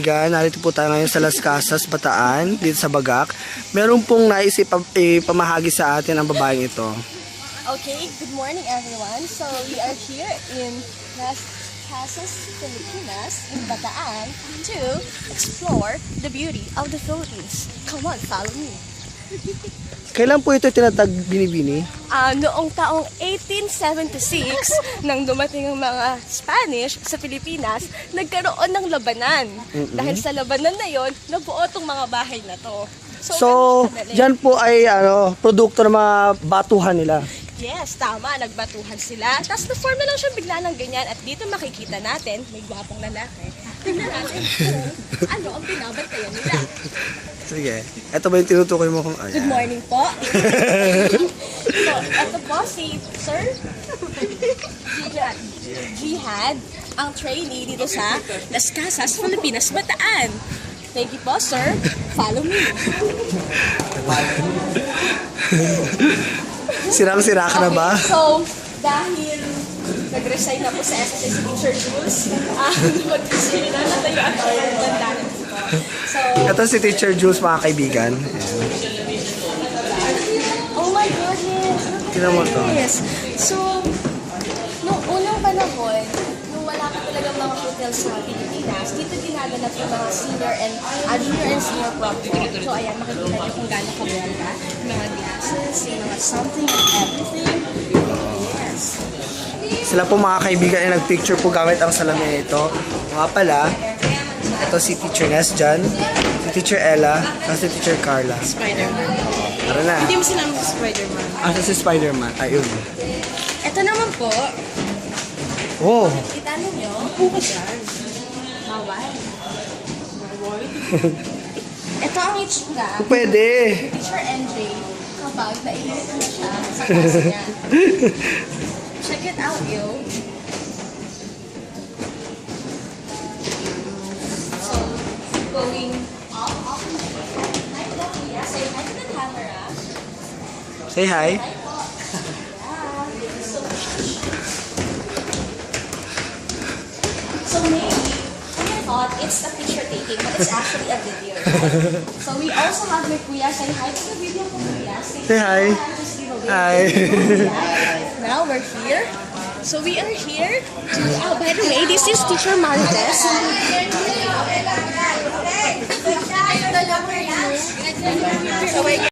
Narito po tayo ngayon sa Las Casas, Bataan, dito sa Bagak. Meron pong nais ipamahagi sa atin ang babaeng ito. Okay, good morning everyone. So we are here in Las Casas, Pilipinas, in Bataan to explore the beauty of the Philippines. Come on, follow me. Kailan po ito tinatag Binibini? Noong taong 1876, nang dumating ang mga Spanish sa Pilipinas, nagkaroon ng labanan. Dahil sa labanan na yon, nabuo itong mga bahay na to. So, dyan po ay produkto ng mga batuhan nila. Yes, tama. Nagbatuhan sila. Tapos na-form na lang siya bigla ng ganyan. At dito makikita natin, may gwapong lalaki. Tingnan natin kung ano ang binabantayan nila. Sige. Ito ba yung tinutukoy mo kung Good morning po. So, ito po si Sir Jihad, ang trainee dito sa Las Casas, Pilipinas, Bataan. Thank you po, sir. Follow me. Sirang-sira ka na ba? Okay, so, dahil nag-resign na po sa SSA si Teacher Jules, mag-resign na natayo at ang banda na dito. So, Ito si Teacher Jules, mga kaibigan. oh my goodness. Tingnan mo to. Yes. So, nung unang panahon, nung wala ka talagang mga hotel sa Pilipinas, dito ginaganap yung mga junior and senior prom. So, ayan, makikita niyo kung gaano kabenta. Mga glasses, yung mga something and everything. Yes. Sila po mga kaibigan ay nagpicture po gamit ang salamin ito. Mga pala, ito si Teacher Nes dyan, si Teacher Ella, at si Teacher Carla. Spider-Man. Tara na. Hindi mo sinama si Spider-Man. Asa si Spider-Man? Ayun. Ito naman po, Oh! kita ninyo, buka dyan. Bawal. Ito ang itsura. Pwede! Teacher NJ, kapag naiinit na siya sa klase niya. Check it out, yo. So, going off. Hi to the Kuya. Say hi to the camera. Say hi. So maybe, I thought it's a picture taking, but it's actually a video. So we also have my Kuya. Say hi to the video ko, Kuya. Say hi. Just give a wave. Hi. Now we're here. So we are here to, by the way, this is Teacher Marites. So